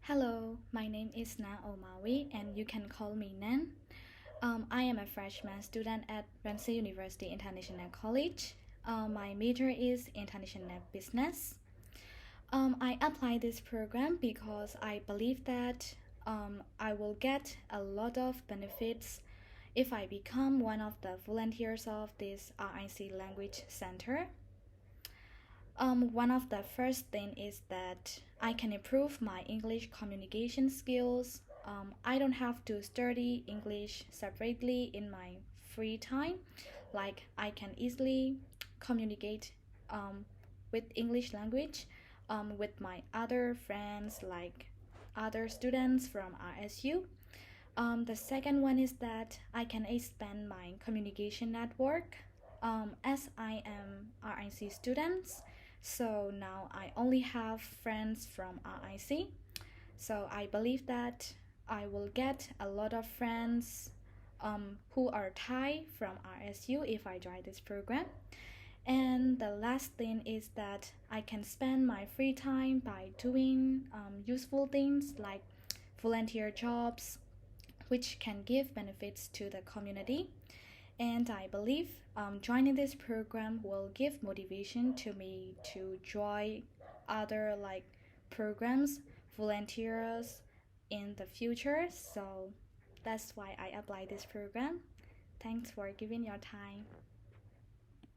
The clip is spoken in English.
Hello, my name is Nann and you can call me Nann. I am a freshman student at Rangsit University International College. My major is international business. I applied this program because I believe that I will get a lot of benefits if I become one of the volunteers of this RIC Language Center. One of the first thing is that I can improve my English communication skills. I don't have to study English separately in my free time. Like I can easily communicate with English language with my other friends, like other students from RSU. The second one is that I can expand my communication network. As I am RIC students, so now I only have friends from RIC. So I believe that I will get a lot of friends who are Thai from RSU if I join this program. And the last thing is that I can spend my free time by doing useful things like volunteer jobs, which can give benefits to the community. And I believe joining this program will give motivation to me to join other programs, volunteers in the future. So that's why I apply this program. Thanks for giving your time.